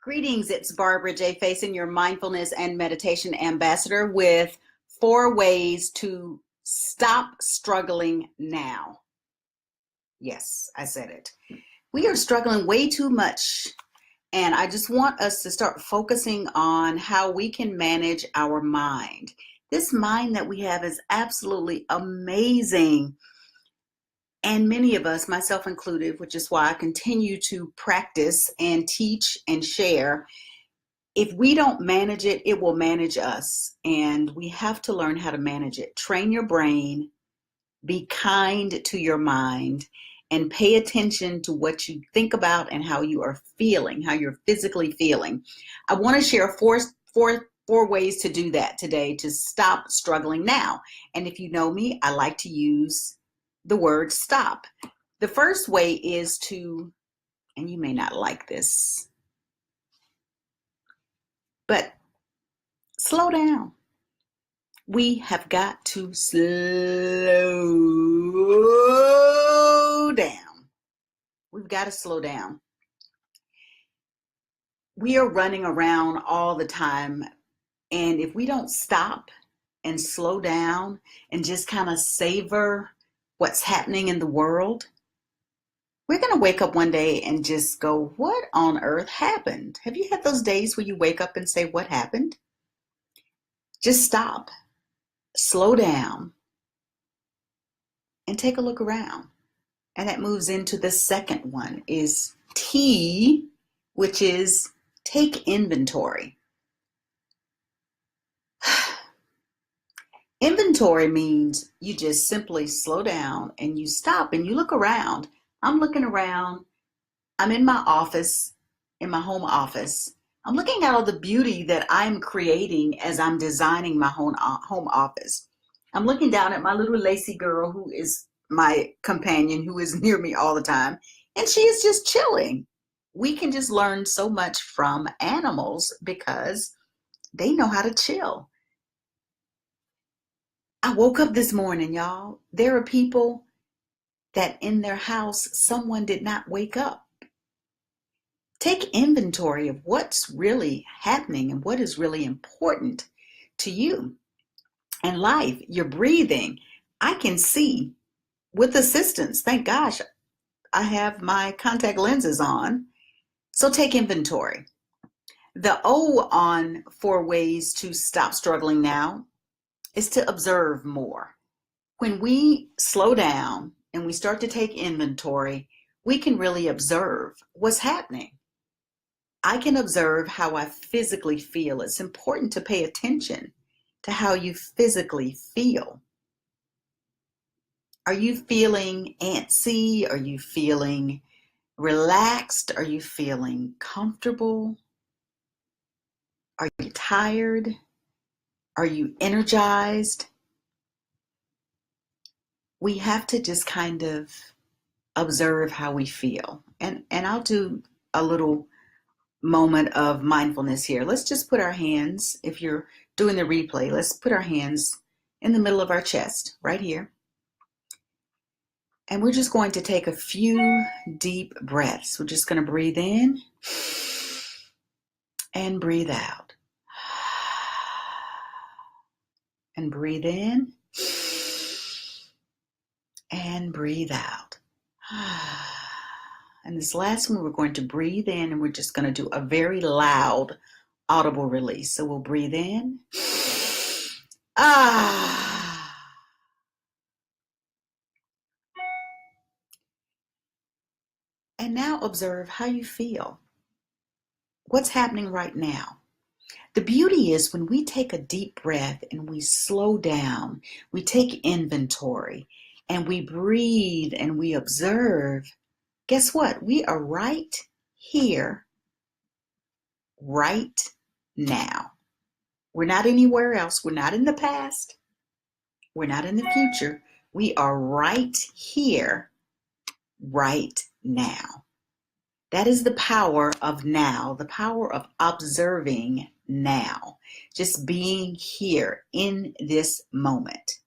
Greetings, it's Barbara J. Faison, your mindfulness and meditation ambassador with 4 ways to stop struggling now. Yes, I said it. We are struggling way too much, and I just want us to start focusing on how we can manage our mind. This mind that we have is absolutely amazing. And many of us, myself included, which is why I continue to practice and teach and share. If we don't manage it, it will manage us. And we have to learn how to manage it. Train your brain, be kind to your mind, and pay attention to what you think about and how you are feeling, how you're physically feeling. I want to share four ways to do that today to stop struggling now. And if you know me, I like to use the word stop. The first way is to, and you may not like this, but slow down. We have got to slow down. We've got to slow down. We are running around all the time, and if we don't stop and slow down and just kind of savor what's happening in the world, we're going to wake up one day and just go, what on earth happened? Have you had those days where you wake up and say, what happened? Just stop, slow down, and take a look around. And that moves into the second one is T, which is take inventory. Inventory means you just simply slow down and you stop and you look around. I'm looking around. I'm in my office, in my home office. I'm looking at all the beauty that I'm creating as I'm designing my home office. I'm looking down at my little lacy girl who is my companion, who is near me all the time, and she is just chilling. We can just learn so much from animals because they know how to chill. I woke up this morning, y'all. There are people that in their house, someone did not wake up. Take inventory of what's really happening and what is really important to you. And life, you're breathing. I can see with assistance. Thank gosh, I have my contact lenses on. So take inventory. The O on 4 ways to stop struggling now is to observe more. When we slow down and we start to take inventory, we can really observe what's happening. I can observe how I physically feel. It's important to pay attention to how you physically feel. Are you feeling antsy? Are you feeling relaxed? Are you feeling comfortable? Are you tired? Are you energized? We have to just kind of observe how we feel. And I'll do a little moment of mindfulness here. Let's just put our hands, if you're doing the replay, let's put our hands in the middle of our chest, right here. And we're just going to take a few deep breaths. We're just going to breathe in and breathe out. And breathe in and breathe out. And this last one, we're going to breathe in and we're just going to do a very loud, audible release. So we'll breathe in. And now observe how you feel. What's happening right now? The beauty is when we take a deep breath and we slow down, we take inventory and we breathe and we observe, guess what? We are right here, right now. We're not anywhere else. We're not in the past. We're not in the future. We are right here, right now. That is the power of now, the power of observing now, just being here in this moment.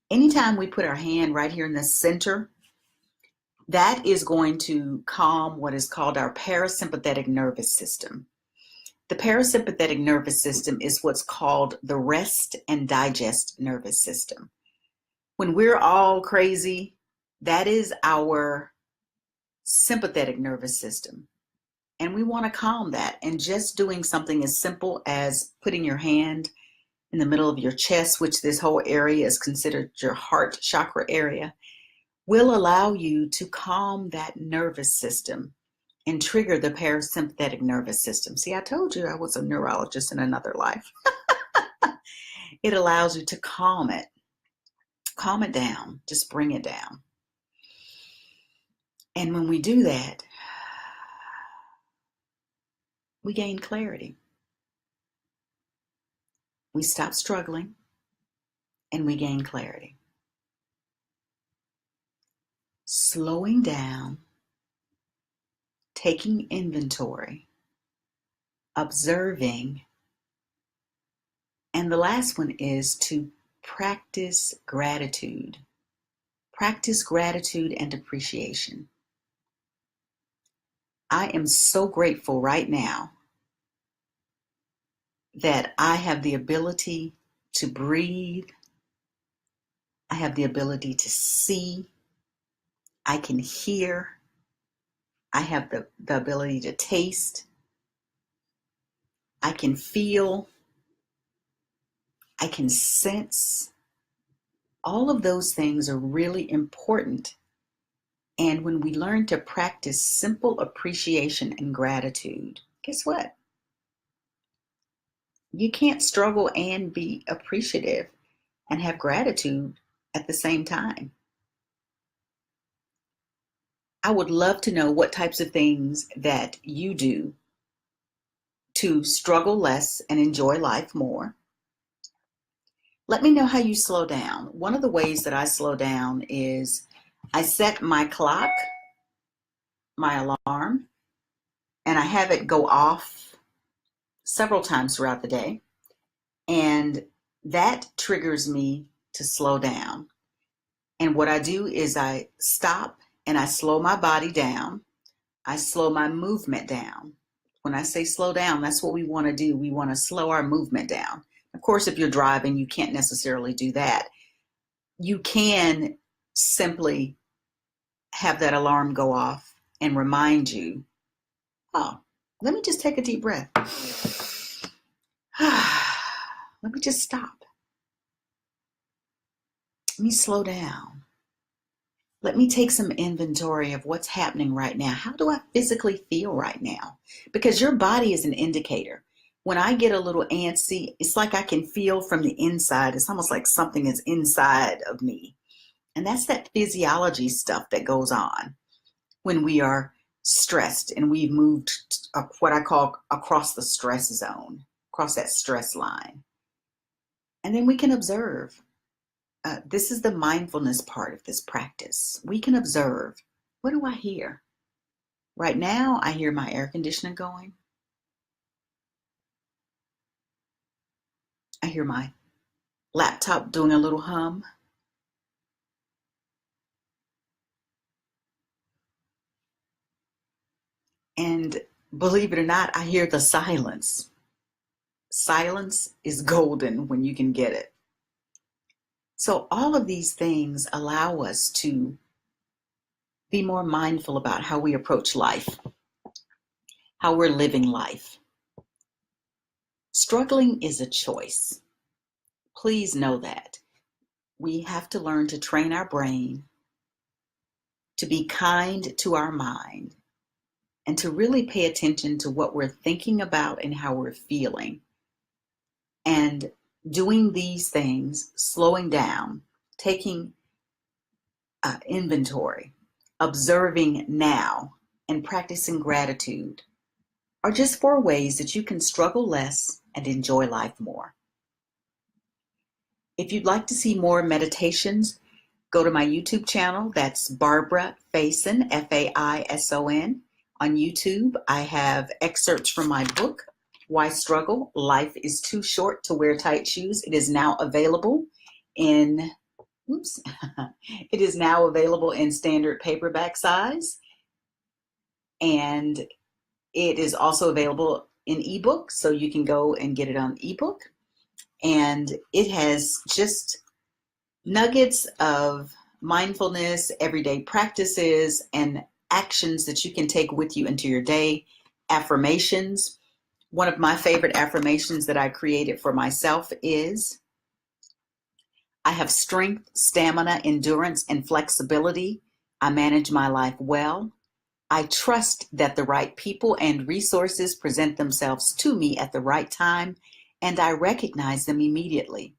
Anytime we put our hand right here in the center, That is going to calm what is called our parasympathetic nervous system. The parasympathetic nervous system is what's called the rest and digest nervous system. When we're all crazy, that is our sympathetic nervous system. And we want to calm that. And just doing something as simple as putting your hand in the middle of your chest, which this whole area is considered your heart chakra area, will allow you to calm that nervous system and trigger the parasympathetic nervous system. See, I told you I was a neurologist in another life. It allows you to calm it down, just bring it down. And when we do that, we gain clarity. We stop struggling and we gain clarity. Slowing down, taking inventory, observing, and the last one is to practice gratitude. Practice gratitude and appreciation. I am so grateful right now that I have the ability to breathe. I have the ability to see. I can hear. I have the ability to taste. I can feel. I can sense. All of those things are really important. And when we learn to practice simple appreciation and gratitude, guess what? You can't struggle and be appreciative and have gratitude at the same time. I would love to know what types of things that you do to struggle less and enjoy life more. Let me know how you slow down. One of the ways that I slow down is I set my clock, my alarm, and I have it go off several times throughout the day. And that triggers me to slow down. And what I do is I stop and I slow my body down. I slow my movement down. When I say slow down, that's what we want to do. We want to slow our movement down. Of course, if you're driving, you can't necessarily do that. You can simply have that alarm go off and remind you, oh, let me just take a deep breath. Let me just stop. Let me slow down. Let me take some inventory of what's happening right now. How do I physically feel right now? Because your body is an indicator. When I get a little antsy, it's like I can feel from the inside. It's almost like something is inside of me. And that's that physiology stuff that goes on when we are stressed and we've moved what I call across the stress zone, across that stress line. And then we can observe. This is the mindfulness part of this practice. We can observe. What do I hear? Right now, I hear my air conditioner going. I hear my laptop doing a little hum. And believe it or not, I hear the silence. Silence is golden when you can get it. So all of these things allow us to be more mindful about how we approach life, how we're living life. Struggling is a choice. Please know that. We have to learn to train our brain, to be kind to our mind, and to really pay attention to what we're thinking about and how we're feeling. And doing these things, slowing down, taking inventory, observing now, and practicing gratitude are just 4 ways that you can struggle less and enjoy life more. If you'd like to see more meditations, go to my YouTube channel. That's Barbara Faison, Faison. On YouTube, I have excerpts from my book, Why Struggle? Life is Too Short to Wear Tight Shoes. It is now available in Oops. It is now available in standard paperback size, and it is also available in ebook, so you can go and get it on ebook. And it has just nuggets of mindfulness, everyday practices, and actions that you can take with you into your day. Affirmations. One of my favorite affirmations that I created for myself is, I have strength, stamina, endurance, and flexibility. I manage my life well. I trust that the right people and resources present themselves to me at the right time, and I recognize them immediately.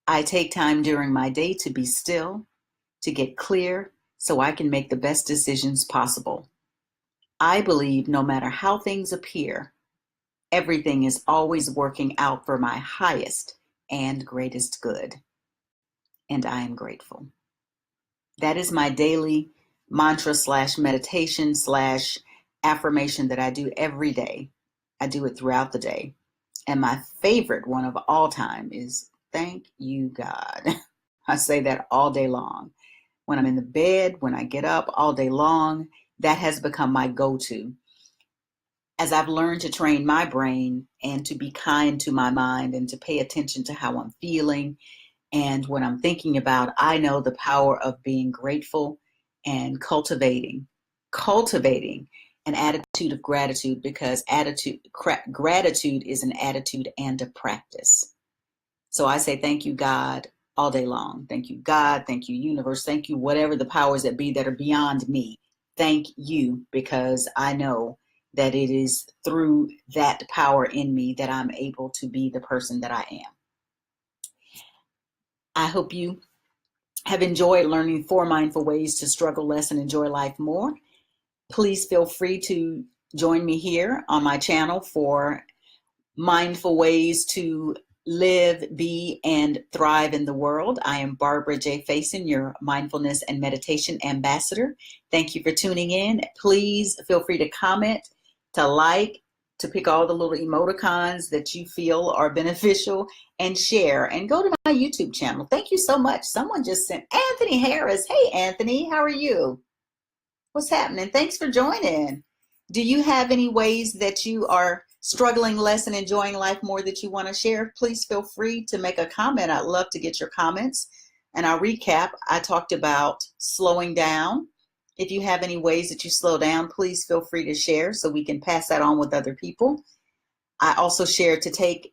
I take time during my day to be still, to get clear, so I can make the best decisions possible. I believe no matter how things appear, everything is always working out for my highest and greatest good, and I am grateful. That is my daily mantra slash meditation slash affirmation that I do every day. I do it throughout the day. And my favorite one of all time is, thank you, God. I say that all day long. When I'm in the bed, when I get up, all day long, that has become my go-to. As I've learned to train my brain and to be kind to my mind and to pay attention to how I'm feeling and what I'm thinking about, I know the power of being grateful and cultivating an attitude of gratitude, because gratitude is an attitude and a practice. So I say thank you, God, all day long. Thank you, God. Thank you, universe. Thank you, whatever the powers that be that are beyond me. Thank you, because I know that it is through that power in me that I'm able to be the person that I am. I hope you have enjoyed learning 4 mindful ways to struggle less and enjoy life more. Please feel free to join me here on my channel for mindful ways to live, be, and thrive in the world. I am Barbara J. Faison, your mindfulness and meditation ambassador. Thank you for tuning in. Please feel free to comment, to like, to pick all the little emoticons that you feel are beneficial, and share, and go to my YouTube channel. Thank you so much. Someone just sent Anthony Harris. Hey, Anthony, how are you? What's happening? Thanks for joining. Do you have any ways that you are struggling less and enjoying life more that you want to share? Please feel free to make a comment. I'd love to get your comments. And I'll recap. I talked about slowing down. If you have any ways that you slow down, please feel free to share so we can pass that on with other people. I also shared to take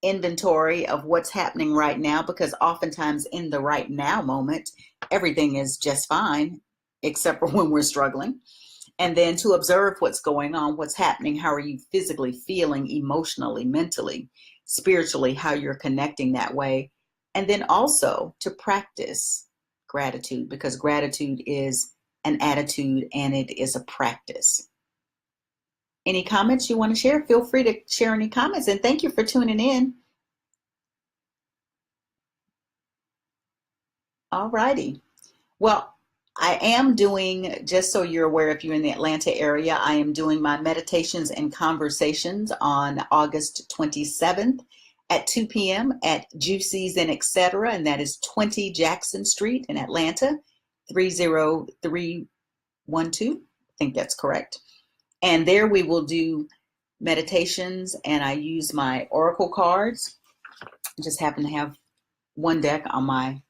inventory of what's happening right now, because oftentimes in the right now moment, everything is just fine, except for when we're struggling. And then to observe what's going on, what's happening, how are you physically feeling, emotionally, mentally, spiritually, how you're connecting that way. And then also to practice gratitude, because gratitude is an attitude and it is a practice. Any comments you want to share? Feel free to share any comments, and thank you for tuning in. All righty. Well, I am doing, just so you're aware, if you're in the Atlanta area, I am doing my meditations and conversations on August 27th at 2 p.m. at Juicy's and Etc. And that is 20 Jackson Street in Atlanta, 30312. I think that's correct. And there we will do meditations, and I use my oracle cards. I just happen to have one deck on my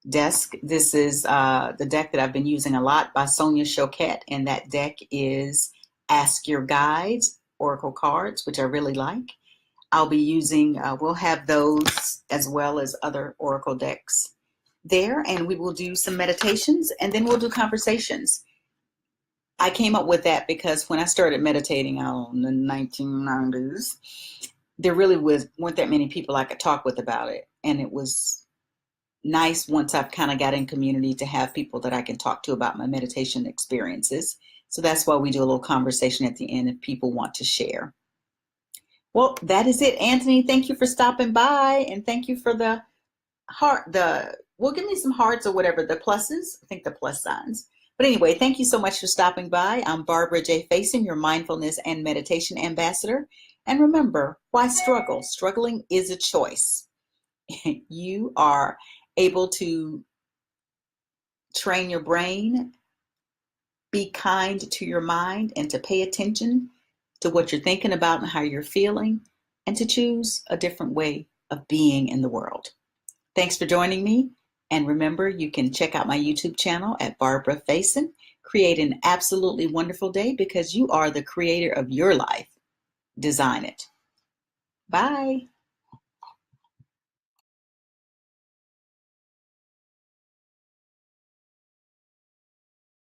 desk. This is the deck that I've been using a lot by Sonia Choquette, and that deck is Ask Your Guides Oracle cards, which I really like. I'll be using, we'll have those as well as other Oracle decks there, and we will do some meditations, and then we'll do conversations. I came up with that because when I started meditating in the 1990s, there really weren't that many people I could talk with about it, and it was nice once I've kind of got in community to have people that I can talk to about my meditation experiences. So that's why we do a little conversation at the end if people want to share. Well, that is it. Anthony, thank you for stopping by, and thank you for the heart, well, give me some hearts or whatever, the pluses, I think the plus signs. But anyway, thank you so much for stopping by. I'm Barbara J. Faison, your mindfulness and meditation ambassador. And remember, why struggle? Struggling is a choice. You are able to train your brain, be kind to your mind, and to pay attention to what you're thinking about and how you're feeling, and to choose a different way of being in the world. Thanks for joining me. And remember, you can check out my YouTube channel at Barbara Faison. Create an absolutely wonderful day because you are the creator of your life. Design it. Bye.